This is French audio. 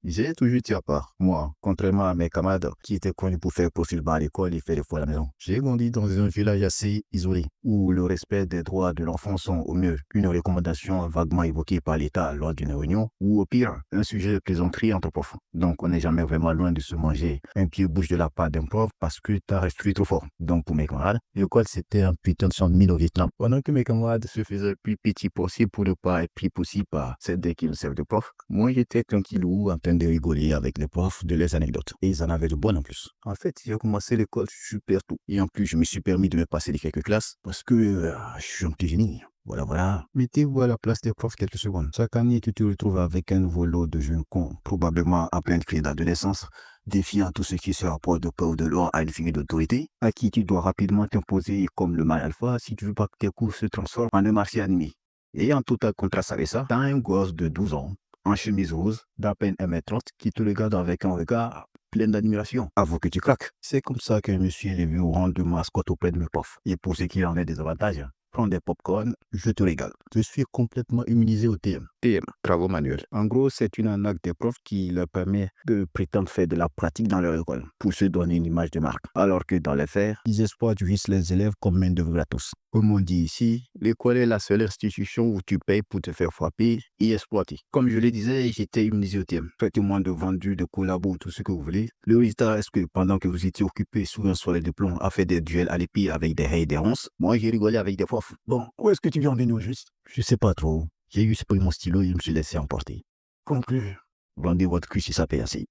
J'ai toujours été à part. Moi, contrairement à mes camarades qui étaient connus pour faire profil bas à l'école et faire des fois à la maison. J'ai grandi dans un village assez isolé, où le respect des droits de l'enfant sont au mieux une recommandation vaguement évoquée par l'État lors d'une réunion, ou au pire, un sujet de plaisanterie entre profs. Donc on n'est jamais vraiment loin de se manger un pied bouche de la part d'un prof parce que t'as respiré trop fort. Donc pour mes camarades, l'école c'était un putain de champ de mine au Vietnam. Pendant que mes camarades se faisaient le plus petit possible pour ne pas être pris possible par cette dès qu'ils servent de prof, moi j'étais tranquillou en train de rigoler avec les profs de leurs anecdotes. Et ils en avaient de bonnes en plus. En fait, j'ai commencé l'école super tôt. Et en plus, je me suis permis de me passer de quelques classes parce que je suis un petit génie. Voilà, voilà. Mettez-vous à la place des profs quelques secondes. Chaque année, tu te retrouves avec un nouveau lot de jeunes cons, probablement à pleine crise d'adolescence, défiant tout ce qui se rapporte de peur ou de l'or à une figure d'autorité, à qui tu dois rapidement t'imposer comme le mal alpha si tu veux pas que tes cours se transforment en un marché animé. Et en total contraste avec ça, t'as un gosse de 12 ans, en chemise rose, d'à peine 1m30, qui te regarde avec un regard plein d'admiration. Avoue que tu craques. C'est comme ça que je me suis élevé au rang de mascotte auprès de mes profs. Et pour ce qui en est des avantages, prends des pop-corn, je te régale. Je suis complètement immunisé au TM. TM, travaux manuels. En gros, c'est une arnaque des profs qui leur permet de prétendre faire de la pratique dans leur école pour se donner une image de marque. Alors que dans les faits, ils exploitent juste les élèves comme main d'œuvre gratos. Comme on dit ici, l'école est la seule institution où tu payes pour te faire frapper et exploiter. Comme je le disais, j'étais immunisé au TM. Faites-moi de vendus, de collabos, tout ce que vous voulez. Le résultat est que pendant que vous étiez occupé sous un soleil de plomb à faire des duels à l'épée avec des haies et des ronces, moi j'ai rigolé avec des profs. Bon, où est-ce que tu viens de nous juste? Je sais pas trop. J'ai eu pris mon stylo et je me suis laissé emporter. Conclu. Vendez votre cul si ça paye assez.